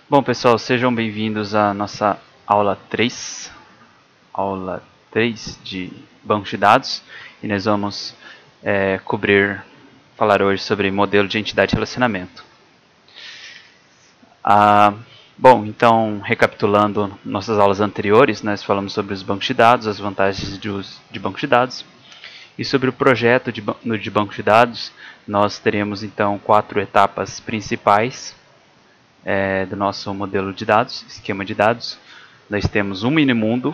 Bom, pessoal, sejam bem-vindos à nossa aula 3 de banco de dados, e nós vamos falar hoje sobre modelo de entidade e relacionamento. Bom, então, recapitulando nossas aulas anteriores, nós falamos sobre os bancos de dados, as vantagens de bancos de dados, e sobre o projeto de banco de dados. Nós teremos então 4 etapas principais do nosso modelo de dados, esquema de dados. Nós temos um minimundo,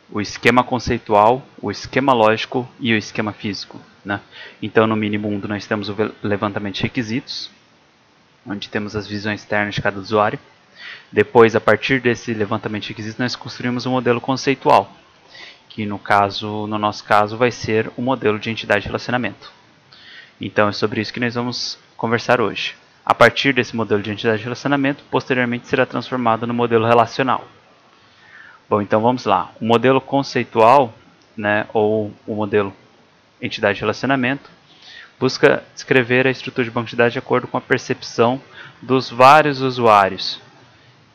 o esquema conceitual, o esquema lógico e o esquema físico, né? Então, no minimundo, nós temos o levantamento de requisitos, onde temos as visões externas de cada usuário. Depois, a partir desse levantamento de requisitos, nós construímos um modelo conceitual, que no nosso caso, vai ser o modelo de entidade de relacionamento. Então, é sobre isso que nós vamos conversar hoje. A partir desse modelo de entidade de relacionamento, posteriormente será transformado no modelo relacional. Bom, então vamos lá. O modelo conceitual, né, ou o modelo entidade de relacionamento, busca descrever a estrutura de banco de dados de acordo com a percepção dos vários usuários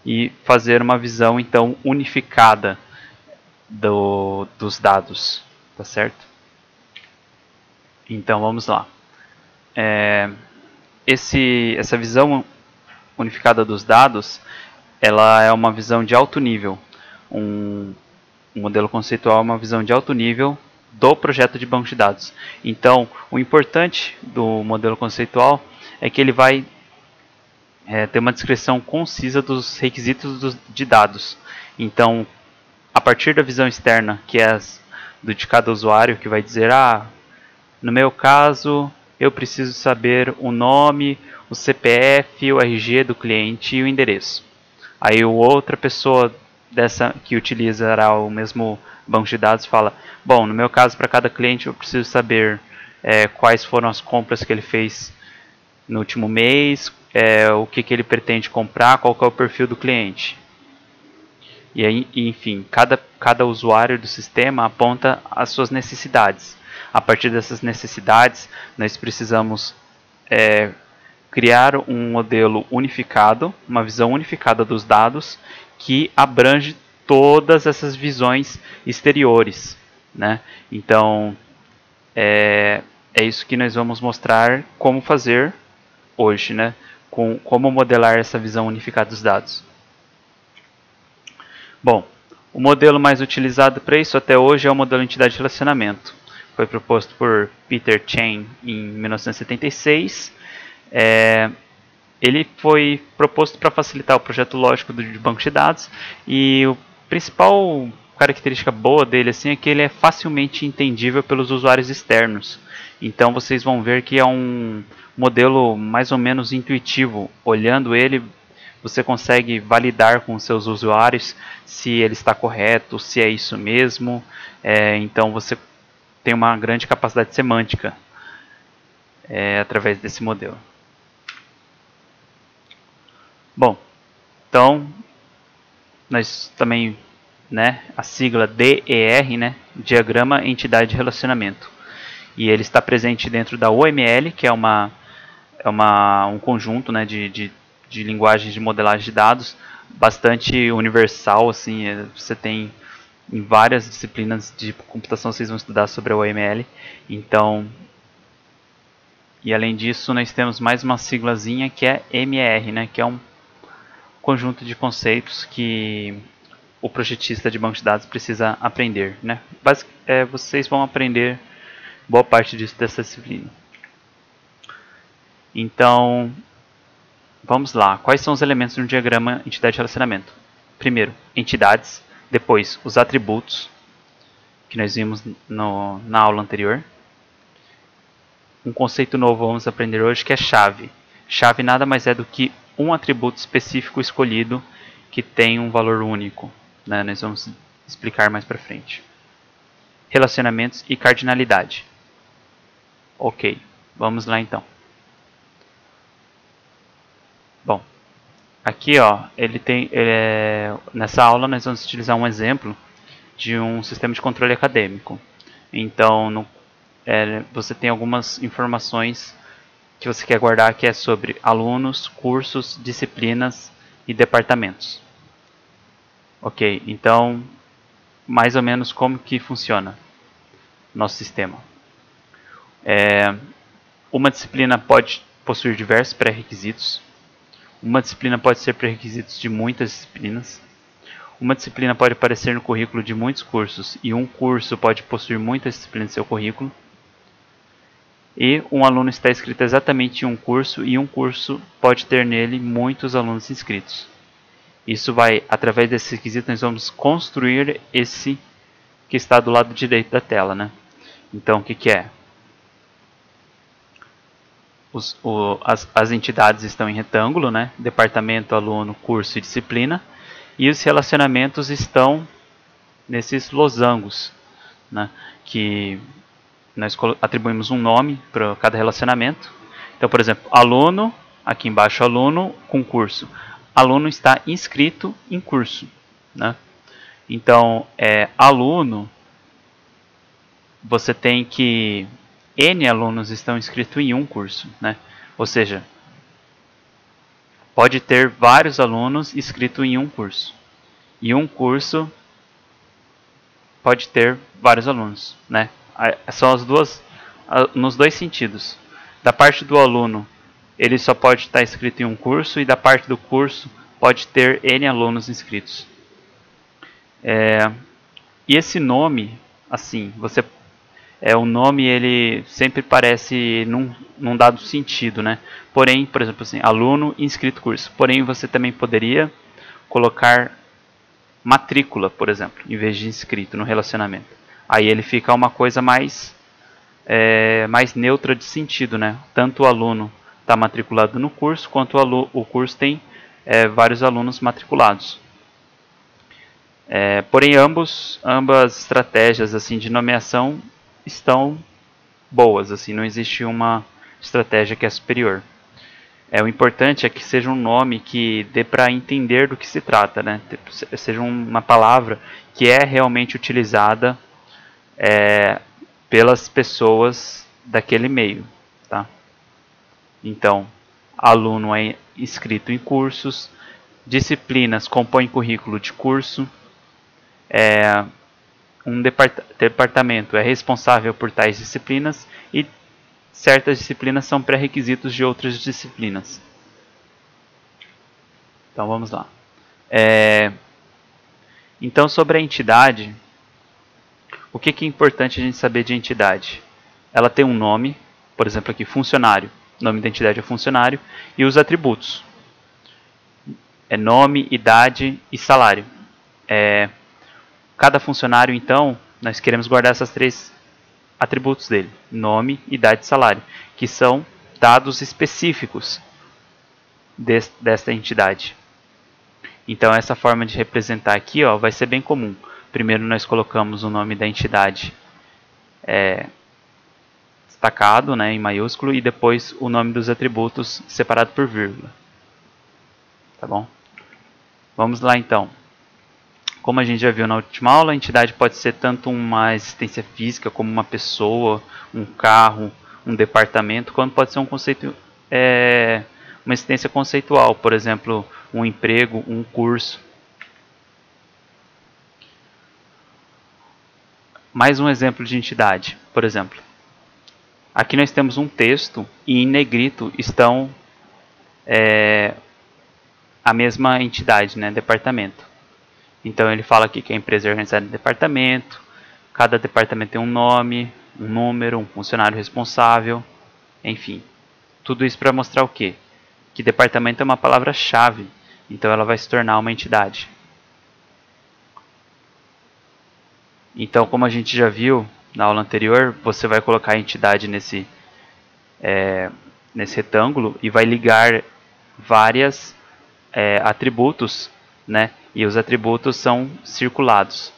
e fazer uma visão, então, unificada dos dados, tá certo? Então, vamos lá. Essa visão unificada dos dados, ela é uma visão de alto nível. Um modelo conceitual é uma visão de alto nível do projeto de banco de dados. Então, o importante do modelo conceitual é que ele vai ter uma descrição concisa dos requisitos de dados. Então, a partir da visão externa, que é do de cada usuário, que vai dizer, no meu caso, eu preciso saber o nome, o CPF, o RG do cliente e o endereço. Aí outra pessoa dessa que utilizará o mesmo banco de dados fala, bom, no meu caso, para cada cliente eu preciso saber quais foram as compras que ele fez no último mês, o que ele pretende comprar, qual que é o perfil do cliente. E aí, enfim, cada usuário do sistema aponta as suas necessidades. A partir dessas necessidades, nós precisamos criar um modelo unificado, uma visão unificada dos dados, que abrange todas essas visões exteriores, né? Então, é isso que nós vamos mostrar como fazer hoje, né? Como modelar essa visão unificada dos dados. Bom, o modelo mais utilizado para isso até hoje é o modelo entidade de relacionamento. Foi proposto por Peter Chain em 1976. Ele foi proposto para facilitar o projeto lógico de banco de dados, e a principal característica boa dele assim, é que ele é facilmente entendível pelos usuários externos. Então vocês vão ver que é um modelo mais ou menos intuitivo. Olhando ele, você consegue validar com os seus usuários se ele está correto, se é isso mesmo. Então você tem uma grande capacidade semântica através desse modelo. Bom, então nós também, né, a sigla DER, né, Diagrama Entidade de Relacionamento, e ele está presente dentro da OML, que é um conjunto, né, de linguagens de modelagem de dados bastante universal, assim. Você tem em várias disciplinas de computação, vocês vão estudar sobre a OML. Então, e além disso, nós temos mais uma siglazinha que é MER, né, que é um conjunto de conceitos que o projetista de banco de dados precisa aprender, né? Vocês vão aprender boa parte dessa disciplina. Então, vamos lá. Quais são os elementos de um diagrama entidade de relacionamento? Primeiro, entidades. Depois, os atributos, que nós vimos na aula anterior. Um conceito novo vamos aprender hoje, que é chave. Chave nada mais é do que um atributo específico escolhido que tem um valor único, né? Nós vamos explicar mais para frente. Relacionamentos e cardinalidade. Ok, vamos lá então. Bom, aqui nessa aula nós vamos utilizar um exemplo de um sistema de controle acadêmico. Então, você tem algumas informações que você quer guardar, que é sobre alunos, cursos, disciplinas e departamentos. Ok, então mais ou menos como que funciona nosso sistema. Uma disciplina pode possuir diversos pré-requisitos. Uma disciplina pode ser pré-requisitos de muitas disciplinas. Uma disciplina pode aparecer no currículo de muitos cursos e um curso pode possuir muitas disciplinas em seu currículo. E um aluno está inscrito exatamente em um curso e um curso pode ter nele muitos alunos inscritos. Isso vai, através desse requisito, nós vamos construir esse que está do lado direito da tela, né? Então, o que é? As entidades estão em retângulo, né? Departamento, aluno, curso e disciplina. E os relacionamentos estão nesses losangos, né? Que nós atribuímos um nome para cada relacionamento. Então, por exemplo, aluno, aqui embaixo aluno com curso. Aluno está inscrito em curso, né? Então, aluno, você tem que N alunos estão inscritos em um curso, né? Ou seja, pode ter vários alunos inscritos em um curso. E um curso pode ter vários alunos, né? São as duas, nos dois sentidos. Da parte do aluno, ele só pode estar inscrito em um curso, e da parte do curso pode ter N alunos inscritos. E esse nome, assim, o nome ele sempre parece num dado sentido, né? Porém, por exemplo, assim, aluno inscrito curso. Porém, você também poderia colocar matrícula, por exemplo, em vez de inscrito no relacionamento. Aí ele fica uma coisa mais neutra de sentido, né? Tanto o aluno está matriculado no curso, quanto o curso tem vários alunos matriculados. Porém, ambas estratégias assim de nomeação estão boas, assim, não existe uma estratégia que é superior. O importante é que seja um nome que dê para entender do que se trata, né? Seja uma palavra que é realmente utilizada pelas pessoas daquele meio, tá? Então, aluno é inscrito em cursos, disciplinas compõem currículo de curso, um departamento é responsável por tais disciplinas e certas disciplinas são pré-requisitos de outras disciplinas. Então vamos lá. Então, sobre a entidade, o que é importante a gente saber de entidade? Ela tem um nome, por exemplo aqui, funcionário. O nome da entidade é funcionário. E os atributos. Nome, idade e salário. Cada funcionário, então, nós queremos guardar esses três atributos dele. Nome, idade e salário. Que são dados específicos desta entidade. Então, essa forma de representar aqui vai ser bem comum. Primeiro nós colocamos o nome da entidade destacado, né, em maiúsculo, e depois o nome dos atributos separado por vírgula. Tá bom? Vamos lá então. Como a gente já viu na última aula, a entidade pode ser tanto uma existência física, como uma pessoa, um carro, um departamento, quanto pode ser um conceito, uma existência conceitual, por exemplo, um emprego, um curso. Mais um exemplo de entidade, por exemplo. Aqui nós temos um texto e em negrito estão a mesma entidade, né, departamento. Então ele fala aqui que a empresa é organizada em departamento, cada departamento tem um nome, um número, um funcionário responsável, enfim. Tudo isso para mostrar o quê? Que departamento é uma palavra-chave, então ela vai se tornar uma entidade. Então, como a gente já viu na aula anterior, você vai colocar a entidade nesse retângulo e vai ligar vários atributos, né? E os atributos são circulados,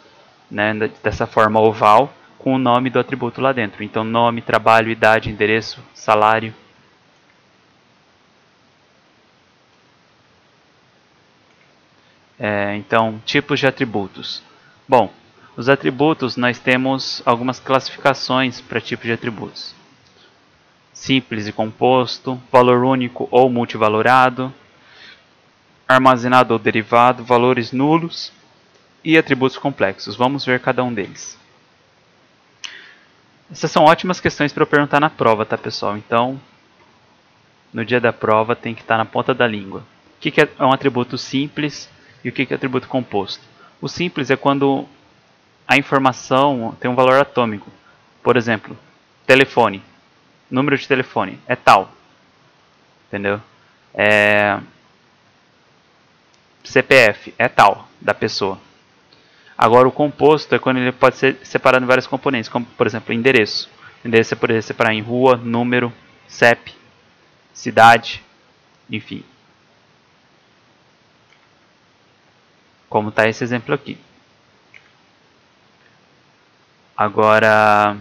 né? Dessa forma oval, com o nome do atributo lá dentro. Então, nome, trabalho, idade, endereço, salário. Então, tipos de atributos. Bom, os atributos, nós temos algumas classificações para tipos de atributos. Simples e composto, valor único ou multivalorado, armazenado ou derivado, valores nulos e atributos complexos. Vamos ver cada um deles. Essas são ótimas questões para eu perguntar na prova, tá, pessoal? Então, no dia da prova tem que estar na ponta da língua. O que é um atributo simples e o que é atributo composto? O simples é quando a informação tem um valor atômico. Por exemplo, telefone. Número de telefone é tal. Entendeu? CPF é tal da pessoa. Agora o composto é quando ele pode ser separado em vários componentes, como por exemplo endereço. Endereço você poderia separar em rua, número, CEP, cidade, enfim. Como está esse exemplo aqui. Agora,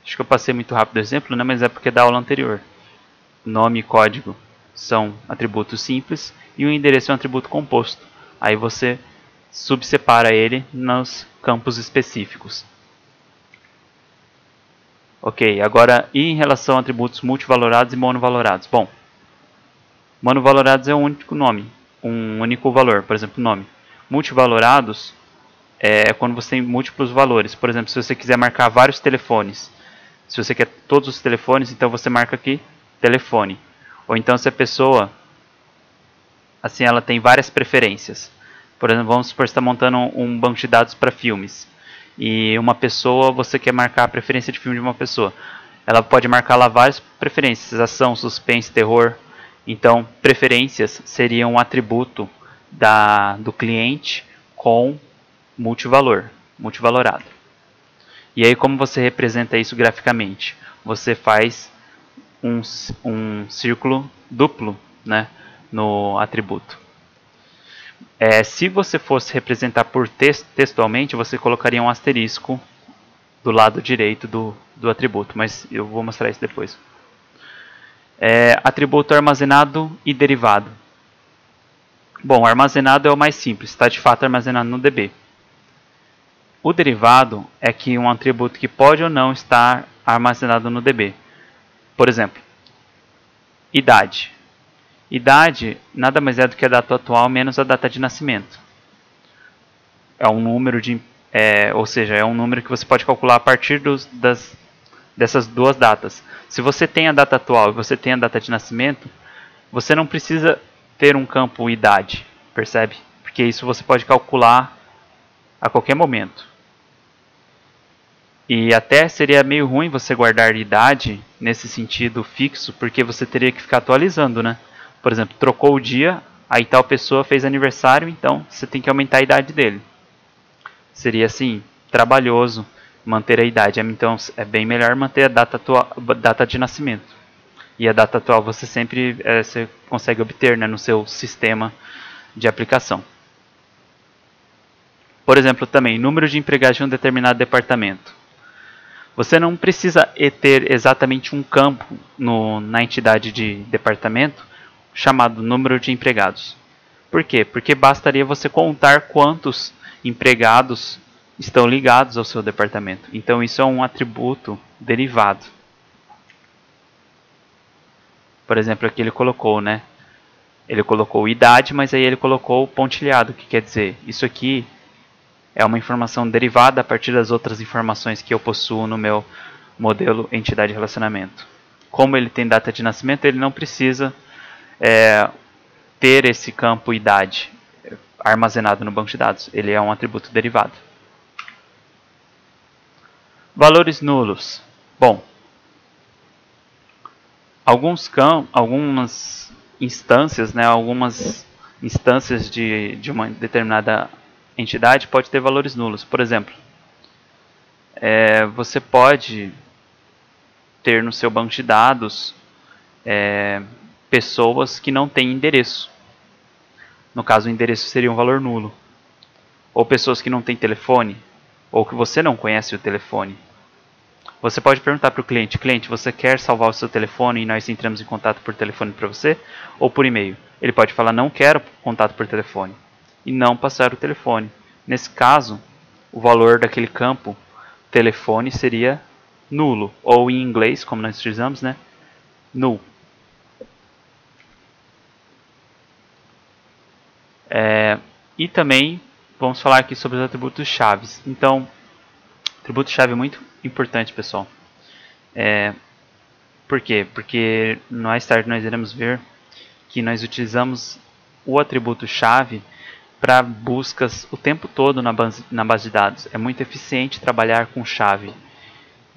acho que eu passei muito rápido o exemplo, né? Mas é porque é da aula anterior. Nome e código são atributos simples e o endereço é um atributo composto. Aí você subsepara ele nos campos específicos. Ok, agora e em relação a atributos multivalorados e monovalorados? Bom, monovalorados é um único nome, um único valor, por exemplo, nome. Multivalorados é quando você tem múltiplos valores. Por exemplo, se você quiser marcar vários telefones, se você quer todos os telefones, então você marca aqui telefone. Ou então se a pessoa, assim, ela tem várias preferências. Por exemplo, vamos supor que você está montando um banco de dados para filmes. E uma pessoa, você quer marcar a preferência de filme de uma pessoa. Ela pode marcar lá várias preferências, ação, suspense, terror. Então, preferências seria um atributo do cliente com multivalor, multivalorado. E aí como você representa isso graficamente? Você faz um círculo duplo, né, no atributo. Se você fosse representar por textualmente, você colocaria um asterisco do lado direito do atributo, mas eu vou mostrar isso depois. Atributo armazenado e derivado. Bom, o armazenado é o mais simples, está de fato armazenado no DB. O derivado é que um atributo que pode ou não estar armazenado no DB. Por exemplo, idade. Idade nada mais é do que a data atual menos a data de nascimento. É um número ou seja, é um número que você pode calcular a partir dessas duas datas. Se você tem a data atual e você tem a data de nascimento, você não precisa ter um campo idade, percebe? Porque isso você pode calcular a qualquer momento. E até seria meio ruim você guardar idade nesse sentido fixo, porque você teria que ficar atualizando, né? Por exemplo, trocou o dia, aí tal pessoa fez aniversário, então você tem que aumentar a idade dele. Seria assim, trabalhoso manter a idade, então é bem melhor manter a data de nascimento. E a data atual você sempre você consegue obter, né, no seu sistema de aplicação. Por exemplo, também, número de empregados de um determinado departamento. Você não precisa ter exatamente um campo na entidade de departamento chamado número de empregados. Por quê? Porque bastaria você contar quantos empregados estão ligados ao seu departamento. Então isso é um atributo derivado. Por exemplo, aqui ele colocou, né? Ele colocou idade, mas aí ele colocou pontilhado, que quer dizer, isso aqui é uma informação derivada a partir das outras informações que eu possuo no meu modelo entidade relacionamento. Como ele tem data de nascimento, ele não precisa ter esse campo idade armazenado no banco de dados. Ele é um atributo derivado. Valores nulos. Bom, algumas instâncias, né, algumas instâncias de uma determinada entidade pode ter valores nulos. Por exemplo, você pode ter no seu banco de dados pessoas que não têm endereço. No caso, o endereço seria um valor nulo. Ou pessoas que não têm telefone, ou que você não conhece o telefone. Você pode perguntar para o cliente, você quer salvar o seu telefone e nós entramos em contato por telefone para você? Ou por e-mail? Ele pode falar, não quero contato por telefone. E não passar o telefone. Nesse caso, o valor daquele campo telefone seria nulo. Ou em inglês, como nós utilizamos, né? Null. E também vamos falar aqui sobre os atributos chaves. Então, atributo chave é muito importante, pessoal. Por quê? Porque mais tarde nós iremos ver que nós utilizamos o atributo chave para buscas o tempo todo na base de dados. É muito eficiente trabalhar com chave.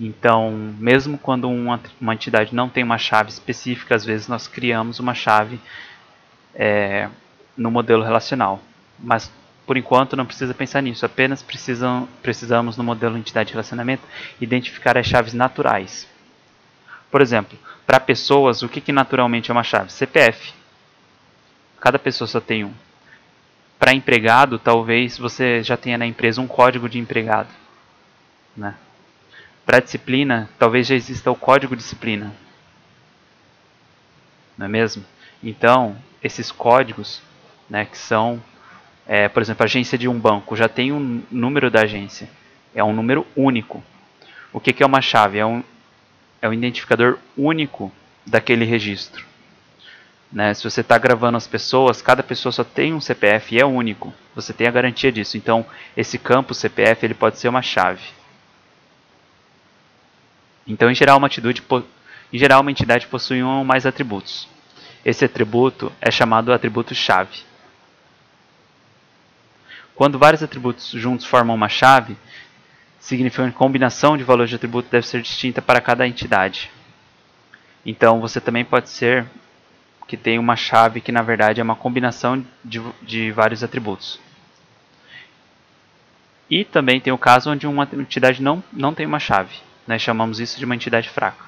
Então, mesmo quando uma entidade não tem uma chave específica, às vezes nós criamos uma chave no modelo relacional. Mas, por enquanto, não precisa pensar nisso. Apenas precisamos, no modelo entidade-relacionamento, identificar as chaves naturais. Por exemplo, para pessoas, o que naturalmente é uma chave? CPF. Cada pessoa só tem um. Para empregado, talvez você já tenha na empresa um código de empregado, né? Para disciplina, talvez já exista o código de disciplina, não é mesmo? Então, esses códigos, né, que são, por exemplo, a agência de um banco, já tem um número da agência, é um número único. O que é uma chave? É um identificador único daquele registro. Né? Se você está gravando as pessoas, cada pessoa só tem um CPF e é único. Você tem a garantia disso. Então, esse campo CPF ele pode ser uma chave. Então, em geral, uma entidade possui um ou mais atributos. Esse atributo é chamado atributo-chave. Quando vários atributos juntos formam uma chave, significa que a combinação de valores de atributo deve ser distinta para cada entidade. Então, você também pode ser que tem uma chave que, na verdade, é uma combinação de vários atributos. E também tem o caso onde uma entidade não tem uma chave. Nós chamamos isso de uma entidade fraca.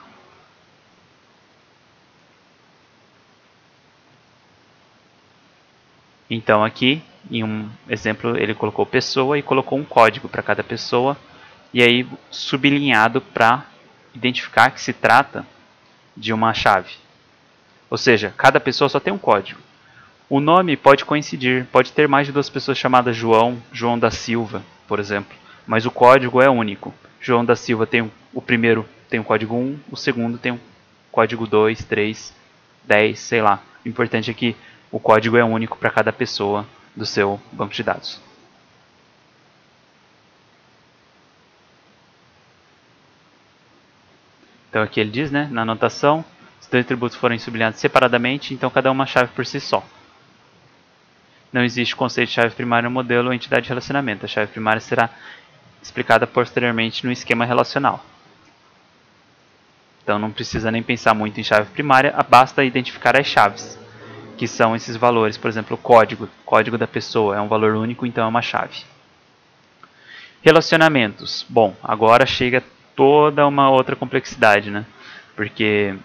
Então aqui, em um exemplo, ele colocou pessoa e colocou um código para cada pessoa. E aí sublinhado para identificar que se trata de uma chave. Ou seja, cada pessoa só tem um código. O nome pode coincidir, pode ter mais de duas pessoas chamadas João, João da Silva, por exemplo. Mas o código é único. João da Silva o primeiro tem o código 1, o segundo tem o código 2, 3, 10, sei lá. O importante é que o código é único para cada pessoa do seu banco de dados. Então aqui ele diz, né, na anotação, se dois atributos forem sublinhados separadamente, então cada um uma chave por si só. Não existe conceito de chave primária no modelo ou entidade de relacionamento. A chave primária será explicada posteriormente no esquema relacional. Então não precisa nem pensar muito em chave primária, basta identificar as chaves, que são esses valores. Por exemplo, o código da pessoa é um valor único, então é uma chave. Relacionamentos. Bom, agora chega toda uma outra complexidade, né? Porque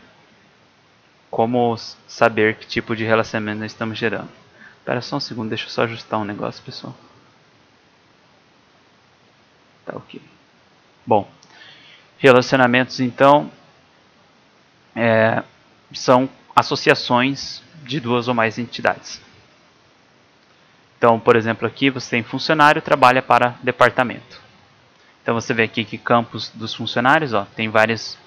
como saber que tipo de relacionamento nós estamos gerando? Espera só um segundo, deixa eu só ajustar um negócio, pessoal. Tá ok. Bom, relacionamentos então são associações de duas ou mais entidades. Então, por exemplo, aqui você tem funcionário trabalha para departamento. Então você vê aqui que campos dos funcionários, tem várias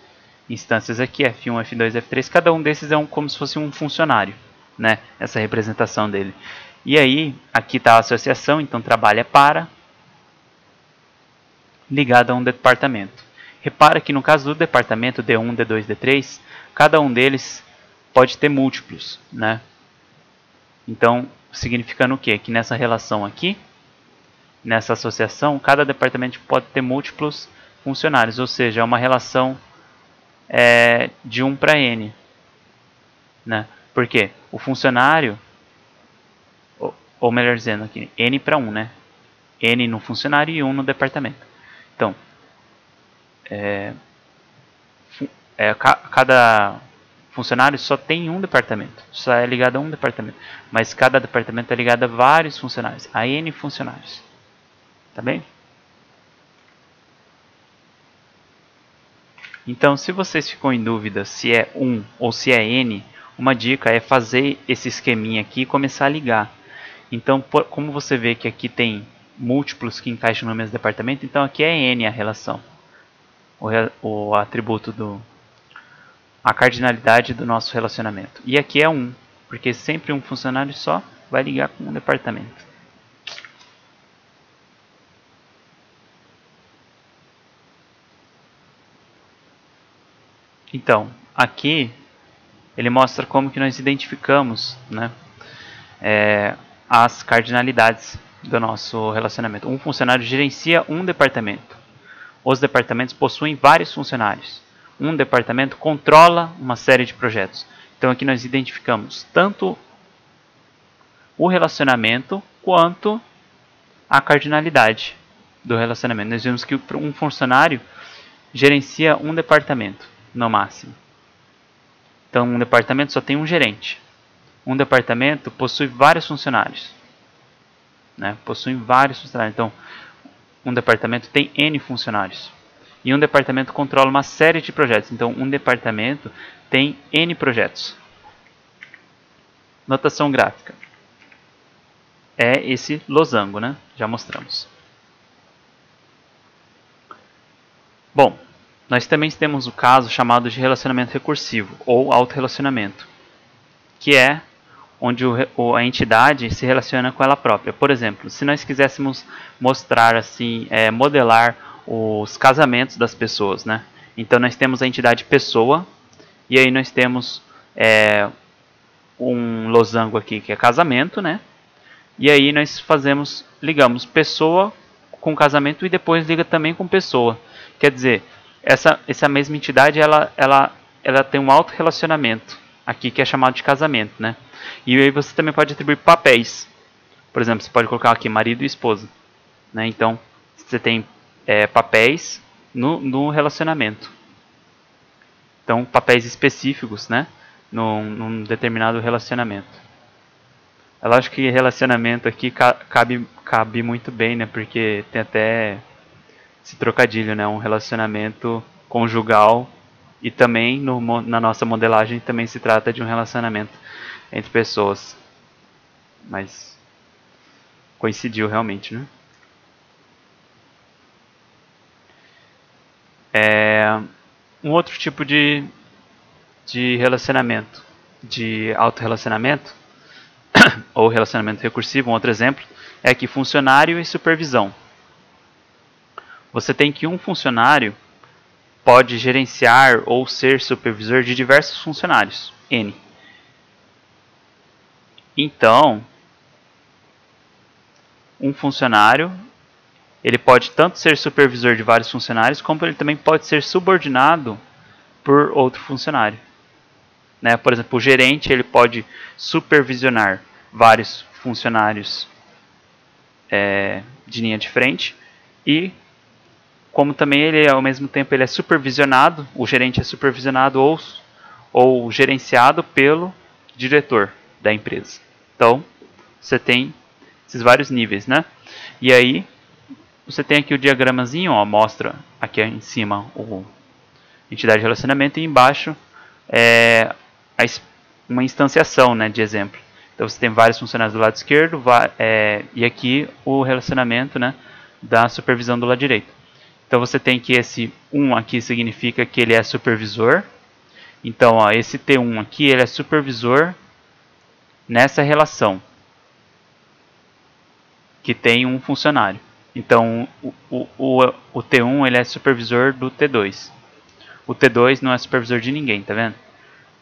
instâncias aqui, F1, F2, F3, cada um desses é como se fosse um funcionário, né? Essa representação dele. E aí, aqui está a associação, então trabalha para, ligado a um departamento. Repara que no caso do departamento D1, D2, D3, cada um deles pode ter múltiplos, né? Então, significando o quê? Que nessa relação aqui, nessa associação, cada departamento pode ter múltiplos funcionários, ou seja, é uma relação de 1 para N. Né? Por quê? O funcionário, ou melhor dizendo aqui, N para 1, né? N no funcionário e 1 no departamento. Então, cada funcionário só tem um departamento, só é ligado a um departamento, mas cada departamento é ligado a vários funcionários, a N funcionários. Tá bem? Então, se vocês ficam em dúvida se é 1 ou se é N, uma dica é fazer esse esqueminha aqui e começar a ligar. Então, como você vê que aqui tem múltiplos que encaixam no mesmo departamento, então aqui é N a relação, o atributo a cardinalidade do nosso relacionamento. E aqui é 1, porque sempre um funcionário só vai ligar com um departamento. Então, aqui ele mostra como que nós identificamos, né, as cardinalidades do nosso relacionamento. Um funcionário gerencia um departamento. Os departamentos possuem vários funcionários. Um departamento controla uma série de projetos. Então aqui nós identificamos tanto o relacionamento quanto a cardinalidade do relacionamento. Nós vimos que um funcionário gerencia um departamento, no máximo. Então um departamento só tem um gerente. Um departamento possui vários funcionários. Possui vários funcionários. Então um departamento tem N funcionários. E um departamento controla uma série de projetos. Então um departamento tem N projetos. Notação gráfica. É esse losango, né? Já mostramos. Bom, nós também temos o caso chamado de relacionamento recursivo, ou autorrelacionamento, que é onde a entidade se relaciona com ela própria. Por exemplo, se nós quiséssemos mostrar assim, modelar os casamentos das pessoas, né? Então nós temos a entidade pessoa, e aí nós temos um losango aqui que é casamento, né? E aí nós ligamos pessoa com casamento e depois liga também com pessoa. Quer dizer, essa mesma entidade ela tem um autorrelacionamento aqui que é chamado de casamento, né? E aí você também pode atribuir papéis. Por exemplo, você pode colocar aqui marido e esposa, né? Então você tem papéis no relacionamento. Então papéis específicos, né? Num determinado relacionamento. Eu acho que relacionamento aqui cabe muito bem, né? Porque tem até esse trocadilho, né? Um relacionamento conjugal e também na nossa modelagem também se trata de um relacionamento entre pessoas. Mas coincidiu realmente, né? Um outro tipo de relacionamento, de autorrelacionamento, ou relacionamento recursivo, um outro exemplo, é aqui funcionário e supervisão. Você tem que um funcionário pode gerenciar ou ser supervisor de diversos funcionários, N. Então, um funcionário, ele pode tanto ser supervisor de vários funcionários, como ele também pode ser subordinado por outro funcionário. Né? Por exemplo, o gerente ele pode supervisionar vários funcionários de linha de frente e como também ele ao mesmo tempo ele é supervisionado, o gerente é supervisionado ou gerenciado pelo diretor da empresa. Então você tem esses vários níveis, né? E aí você tem aqui o diagramazinho, ó, mostra aqui em cima o entidade de relacionamento e embaixo uma instanciação, né, de exemplo. Então você tem vários funcionários do lado esquerdo e aqui o relacionamento, né, da supervisão do lado direito. Então você tem que esse 1 aqui significa que ele é supervisor. Então ó, esse T1 aqui ele é supervisor nessa relação que tem um funcionário. Então o T1 ele é supervisor do T2. O T2 não é supervisor de ninguém, tá vendo?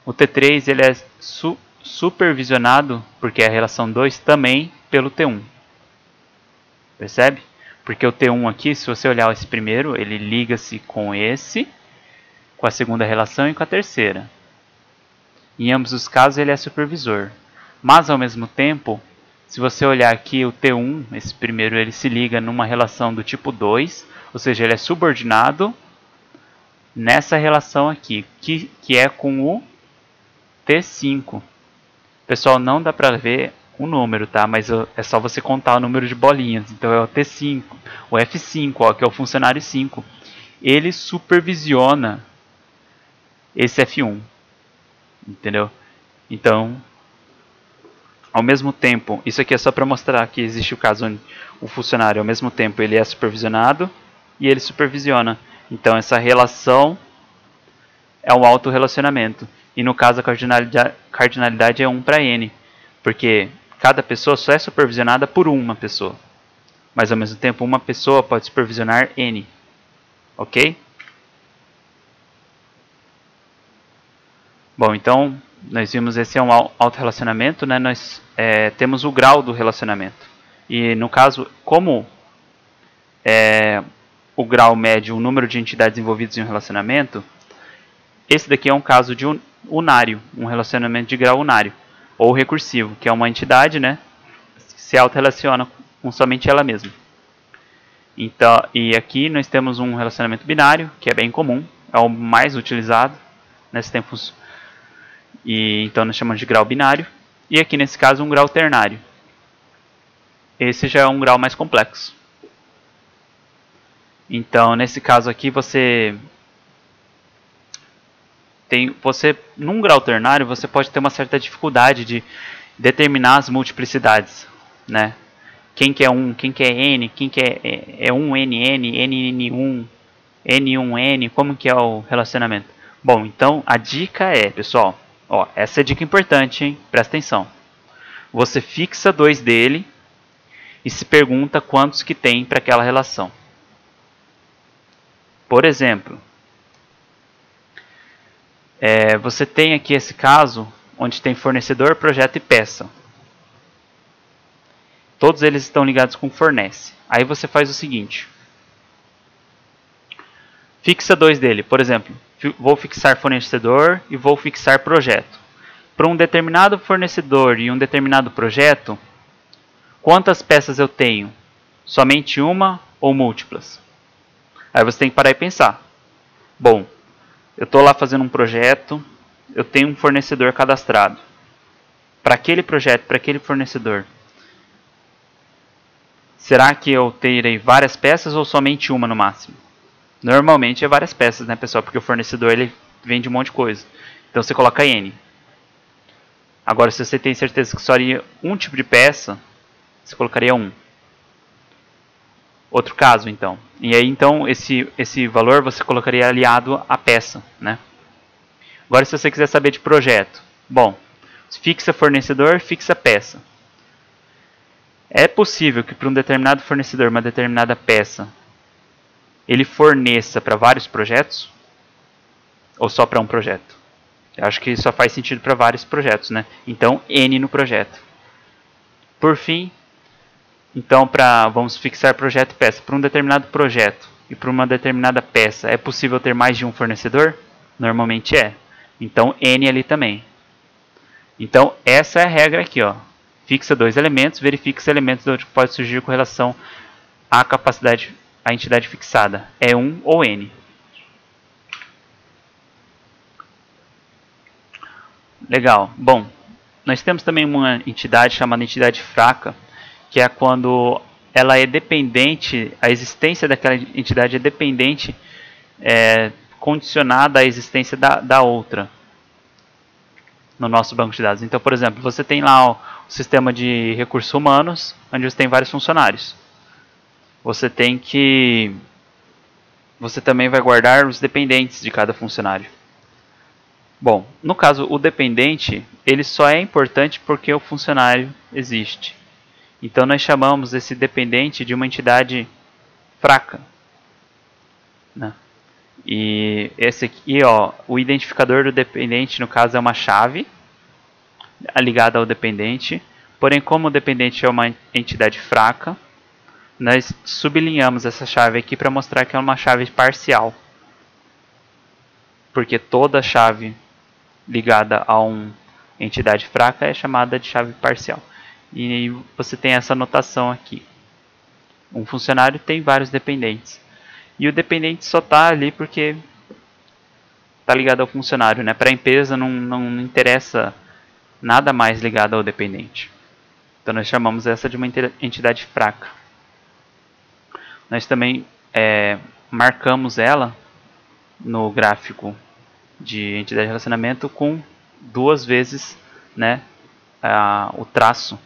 O T3 ele é supervisionado, porque é a relação 2, também pelo T1. Percebe? Porque o T1 aqui, se você olhar esse primeiro, ele liga-se com esse, com a segunda relação e com a terceira. Em ambos os casos ele é supervisor. Mas ao mesmo tempo, se você olhar aqui o T1, esse primeiro, ele se liga numa relação do tipo 2, ou seja, ele é subordinado nessa relação aqui, que é com o T5. Pessoal, não dá pra ver o número, tá? Mas é só você contar o número de bolinhas. Então é o T5, o F5, ó, que é o funcionário 5. Ele supervisiona esse F1. Entendeu? Então, ao mesmo tempo, isso aqui é só para mostrar que existe o caso onde o funcionário, ao mesmo tempo, ele é supervisionado e ele supervisiona. Então, essa relação é um autorrelacionamento. E no caso, a cardinalidade é 1 para N. Porque cada pessoa só é supervisionada por uma pessoa. Mas ao mesmo tempo, uma pessoa pode supervisionar N. Ok? Bom, então, nós vimos esse é um autorrelacionamento, né? Nós temos o grau do relacionamento. E no caso, como o grau mede o número de entidades envolvidas em um relacionamento, esse daqui é um caso de unário, um relacionamento de grau unário, ou recursivo, que é uma entidade, né, que se autorrelaciona com somente ela mesma. Então, e aqui nós temos um relacionamento binário, que é bem comum, é o mais utilizado nesse tempo. E então nós chamamos de grau binário, e aqui nesse caso um grau ternário. Esse já é um grau mais complexo. Então, nesse caso aqui num grau ternário, você pode ter uma certa dificuldade de determinar as multiplicidades, né? Quem que é 1, quem que é N, quem que é 1NN, NN1, N1N, como que é o relacionamento? Bom, então a dica é, pessoal, ó, essa é a dica importante, hein? Presta atenção. Você fixa 2 dele e se pergunta quantos que tem para aquela relação. Por exemplo, você tem aqui esse caso onde tem fornecedor, projeto e peça. Todos eles estão ligados com fornece. Aí você faz o seguinte. Fixa 2 dele. Por exemplo, vou fixar fornecedor e vou fixar projeto. Para um determinado fornecedor e um determinado projeto, quantas peças eu tenho? Somente uma ou múltiplas? Aí você tem que parar e pensar. Bom, eu estou lá fazendo um projeto, eu tenho um fornecedor cadastrado. Para aquele projeto, para aquele fornecedor, será que eu terei várias peças ou somente uma no máximo? Normalmente é várias peças, né, pessoal? Porque o fornecedor ele vende um monte de coisa. Então você coloca N. Agora, se você tem certeza que só haria um tipo de peça, você colocaria 1. Outro caso, então. E aí, então, esse valor você colocaria aliado à peça, né? Agora, se você quiser saber de projeto. Bom, fixa fornecedor, fixa peça. É possível que para um determinado fornecedor, uma determinada peça, ele forneça para vários projetos? Ou só para um projeto? Eu acho que só faz sentido para vários projetos, né? Então, N no projeto. Por fim, então, vamos fixar projeto e peça. Para um determinado projeto e para uma determinada peça, é possível ter mais de um fornecedor? Normalmente é. Então, N ali também. Então, essa é a regra aqui, ó. Fixa 2 elementos, verifica os elementos onde pode surgir com relação à capacidade, à entidade fixada. É 1 ou N. Legal. Bom, nós temos também uma entidade chamada entidade fraca, que é quando ela é dependente, a existência daquela entidade é dependente, condicionada à existência da outra no nosso banco de dados. Então, por exemplo, você tem lá o sistema de recursos humanos, onde você tem vários funcionários. Você também vai guardar os dependentes de cada funcionário. Bom, no caso, o dependente, ele só é importante porque o funcionário existe. Então, nós chamamos esse dependente de uma entidade fraca, né? E esse aqui, ó, o identificador do dependente, no caso, é uma chave ligada ao dependente. Porém, como o dependente é uma entidade fraca, nós sublinhamos essa chave aqui para mostrar que é uma chave parcial. Porque toda chave ligada a uma entidade fraca é chamada de chave parcial. E você tem essa notação aqui. Um funcionário tem vários dependentes. E o dependente só está ali porque está ligado ao funcionário, né? Para a empresa não interessa nada mais ligado ao dependente. Então nós chamamos essa de uma entidade fraca. Nós também marcamos ela no gráfico de entidade de relacionamento com 2 vezes, né, o traço,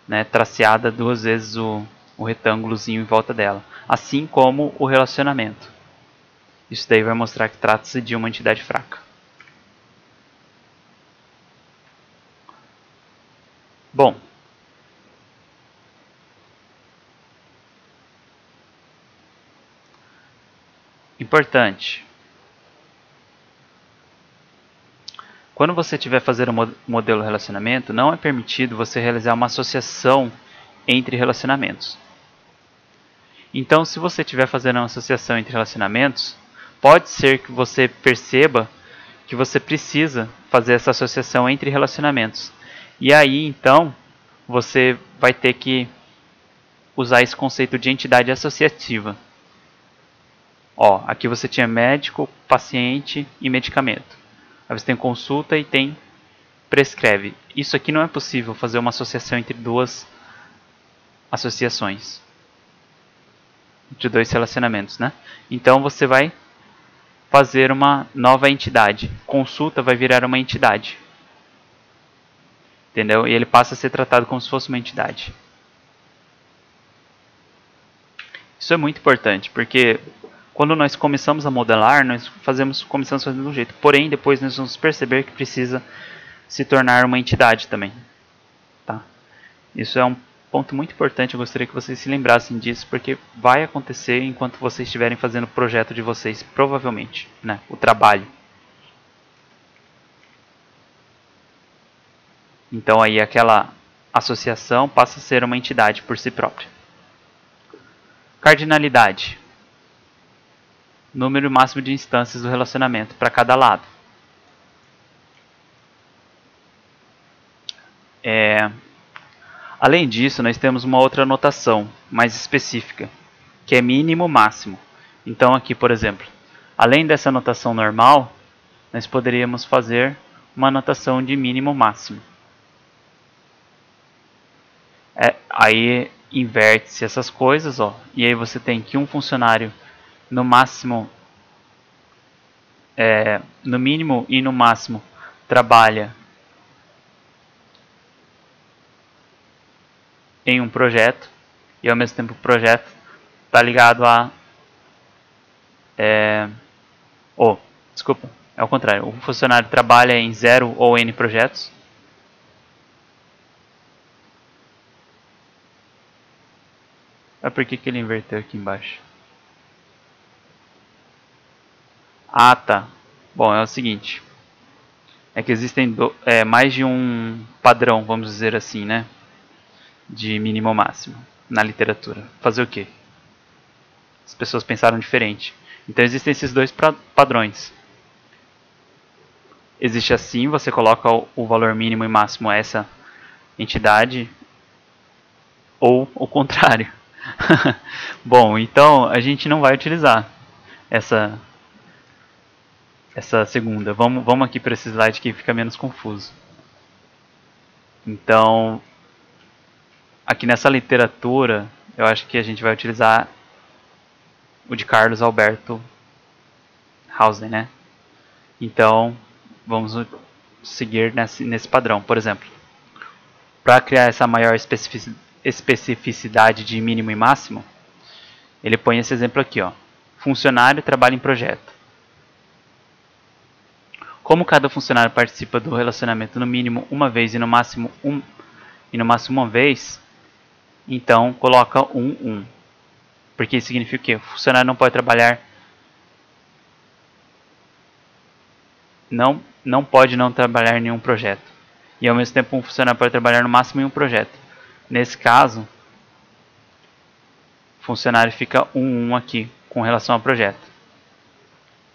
né, traceada 2 vezes o retângulozinho em volta dela, assim como o relacionamento. Isso daí vai mostrar que trata-se de uma entidade fraca. Bom, Importante. Quando você estiver fazendo um modelo relacionamento, não é permitido você realizar uma associação entre relacionamentos. Então, se você estiver fazendo uma associação entre relacionamentos, pode ser que você perceba que você precisa fazer essa associação entre relacionamentos. E aí, então, você vai ter que usar esse conceito de entidade associativa. Ó, aqui você tinha médico, paciente e medicamento. Aí você tem consulta e tem prescreve. Isso aqui não é possível fazer uma associação entre duas associações. Entre dois relacionamentos, né? Então você vai fazer uma nova entidade. Consulta vai virar uma entidade. Entendeu? E ele passa a ser tratado como se fosse uma entidade. Isso é muito importante, porque quando nós começamos a modelar, nós começamos fazendo de um jeito. Porém, depois nós vamos perceber que precisa se tornar uma entidade também. Tá? Isso é um ponto muito importante, eu gostaria que vocês se lembrassem disso, porque vai acontecer enquanto vocês estiverem fazendo o projeto de vocês, provavelmente, né? O trabalho. Então aí aquela associação passa a ser uma entidade por si própria. Cardinalidade. Número máximo de instâncias do relacionamento para cada lado. Além disso, nós temos uma outra notação mais específica, que é mínimo máximo. Então aqui, por exemplo, além dessa notação normal, nós poderíamos fazer uma notação de mínimo máximo. Aí inverte-se essas coisas, ó, e aí você tem que um funcionário no máximo, no mínimo e no máximo trabalha em um projeto, e ao mesmo tempo o projeto está ligado a desculpa, é o contrário, o funcionário trabalha em 0 ou N projetos. Por que ele inverteu aqui embaixo? Ah, tá. Bom, é o seguinte. É que existem mais de um padrão, vamos dizer assim, né? De mínimo ou máximo na literatura. Fazer o quê? As pessoas pensaram diferente. Então existem esses dois padrões. Existe assim, você coloca o valor mínimo e máximo a essa entidade, ou o contrário. Bom, então a gente não vai utilizar essa segunda. Vamos aqui para esse slide que fica menos confuso. Então, aqui nessa literatura, eu acho que a gente vai utilizar o de Carlos Alberto Hausen, né? Então, vamos seguir nesse padrão. Por exemplo, para criar essa maior especificidade de mínimo e máximo, ele põe esse exemplo aqui, ó. Funcionário trabalha em projeto. Como cada funcionário participa do relacionamento no mínimo uma vez e no máximo uma vez, então coloca 1. Porque isso significa que o funcionário não pode trabalhar, não pode não trabalhar em nenhum projeto. E ao mesmo tempo um funcionário pode trabalhar no máximo em um projeto. Nesse caso, o funcionário fica 1 aqui com relação ao projeto.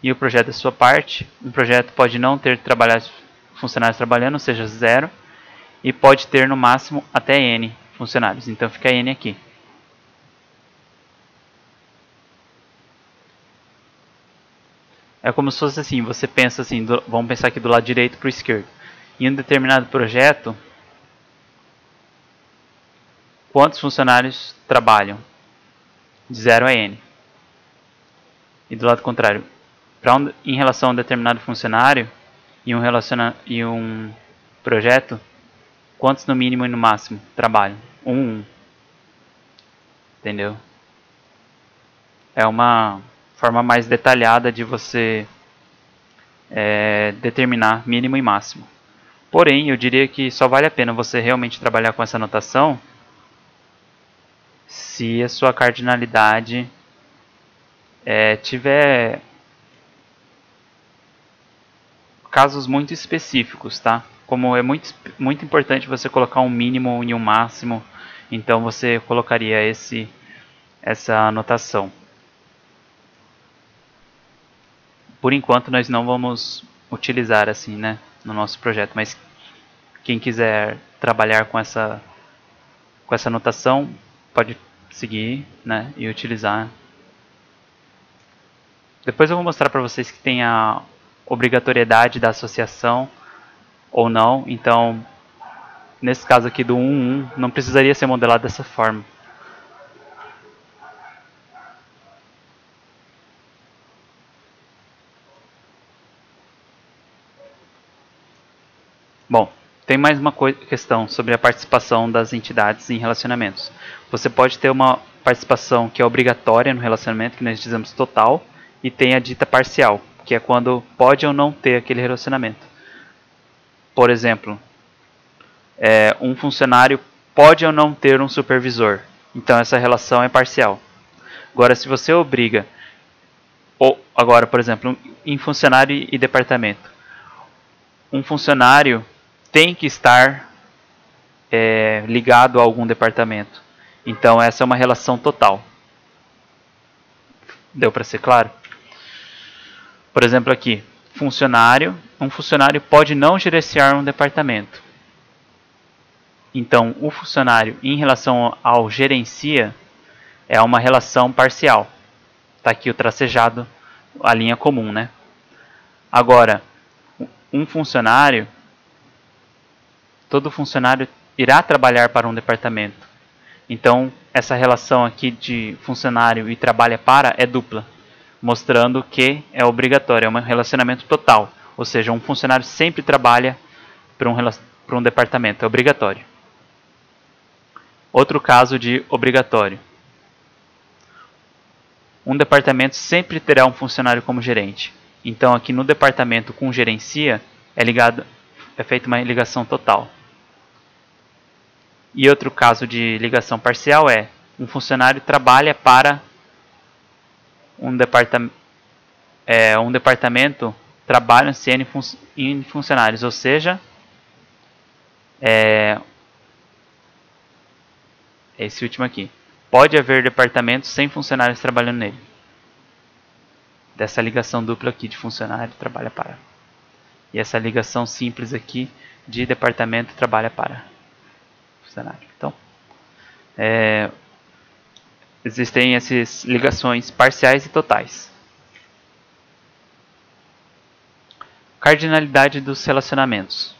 E o projeto é sua parte. Um projeto pode não ter funcionários trabalhando, ou seja, 0. E pode ter no máximo até N funcionários. Então fica N aqui. É como se fosse assim, você pensa assim, vamos pensar aqui do lado direito para o esquerdo. Em um determinado projeto, quantos funcionários trabalham? De 0 a N. E do lado contrário, em relação a um determinado funcionário e um projeto, quantos no mínimo e no máximo trabalham? 1. Entendeu? É uma forma mais detalhada de você determinar mínimo e máximo. Porém, eu diria que só vale a pena você realmente trabalhar com essa notação se a sua cardinalidade tiver casos muito específicos, tá? Como é muito importante você colocar um mínimo e um máximo, então você colocaria essa anotação. Por enquanto nós não vamos utilizar assim, né, no nosso projeto, mas quem quiser trabalhar com essa anotação pode seguir, né, e utilizar. Depois eu vou mostrar para vocês que tem a obrigatoriedade da associação ou não, então nesse caso aqui do 1, 1 não precisaria ser modelado dessa forma. Bom, tem mais uma questão sobre a participação das entidades em relacionamentos. Você pode ter uma participação que é obrigatória no relacionamento, que nós dizemos total, e tem a dita parcial, que é quando pode ou não ter aquele relacionamento. Por exemplo, um funcionário pode ou não ter um supervisor, então essa relação é parcial. Agora, se você obriga, agora, por exemplo, em funcionário e departamento, um funcionário tem que estar ligado a algum departamento. Então essa é uma relação total. Deu para ser claro? Por exemplo aqui, um funcionário pode não gerenciar um departamento. Então o funcionário em relação ao gerencia é uma relação parcial. Está aqui o tracejado, a linha comum, né? Agora, um funcionário, todo funcionário irá trabalhar para um departamento. Então, essa relação aqui de funcionário e trabalha para é dupla, mostrando que é obrigatório, é um relacionamento total. Ou seja, um funcionário sempre trabalha para um departamento, é obrigatório. Outro caso de obrigatório. Um departamento sempre terá um funcionário como gerente. Então, aqui no departamento com gerencia, é feita uma ligação total. E outro caso de ligação parcial é um funcionário trabalha para um departamento trabalham-se em funcionários, ou seja, esse último aqui. Pode haver departamentos sem funcionários trabalhando nele. Dessa ligação dupla aqui de funcionário trabalha para. E essa ligação simples aqui de departamento trabalha para funcionário. Então, existem essas ligações parciais e totais. Cardinalidade dos relacionamentos.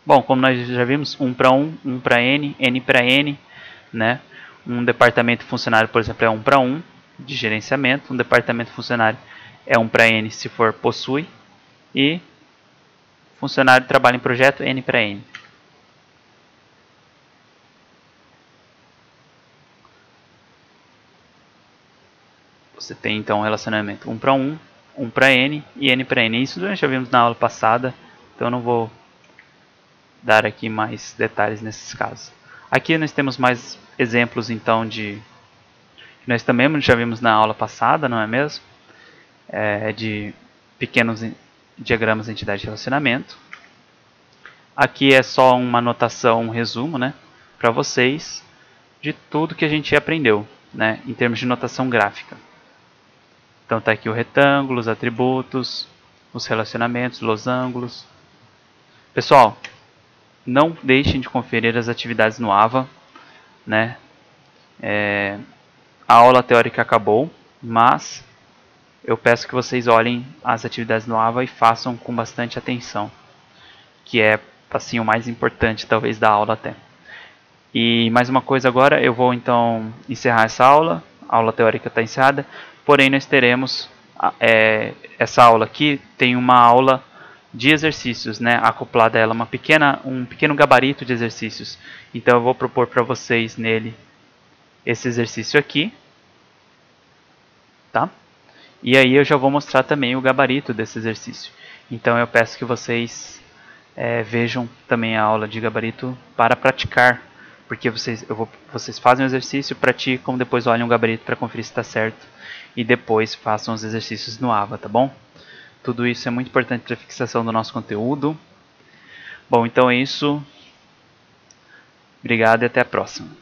Bom, como nós já vimos, 1 para 1, 1 para N, N para N, né? Um departamento funcionário, por exemplo, é 1 para 1 de gerenciamento. Um departamento funcionário é 1 para N se for possui. E funcionário trabalha em projeto, N para N. Você tem então um relacionamento 1 para 1, 1 para N e N para N. Isso nós já vimos na aula passada, então eu não vou dar aqui mais detalhes nesses casos. Aqui nós temos mais exemplos então que nós também já vimos na aula passada, não é mesmo? De pequenos diagramas de entidade de relacionamento. Aqui é só uma anotação, um resumo, né, para vocês de tudo que a gente aprendeu, né, em termos de notação gráfica. Então está aqui o retângulo, os atributos, os relacionamentos, losangos. Pessoal, não deixem de conferir as atividades no AVA, né? A aula teórica acabou, mas eu peço que vocês olhem as atividades no AVA e façam com bastante atenção, que é assim, o mais importante talvez da aula até. E mais uma coisa agora, eu vou então encerrar essa aula, a aula teórica está encerrada, porém nós teremos essa aula aqui, tem uma aula de exercícios, né, acoplada a ela, um pequeno gabarito de exercícios. Então eu vou propor para vocês nele esse exercício aqui, tá? E aí eu já vou mostrar também o gabarito desse exercício. Então eu peço que vocês vejam também a aula de gabarito para praticar, porque vocês fazem o exercício, praticam, depois olhem o gabarito para conferir se está certo e depois façam os exercícios no AVA, tá bom? Tudo isso é muito importante para a fixação do nosso conteúdo. Bom, então é isso. Obrigado e até a próxima.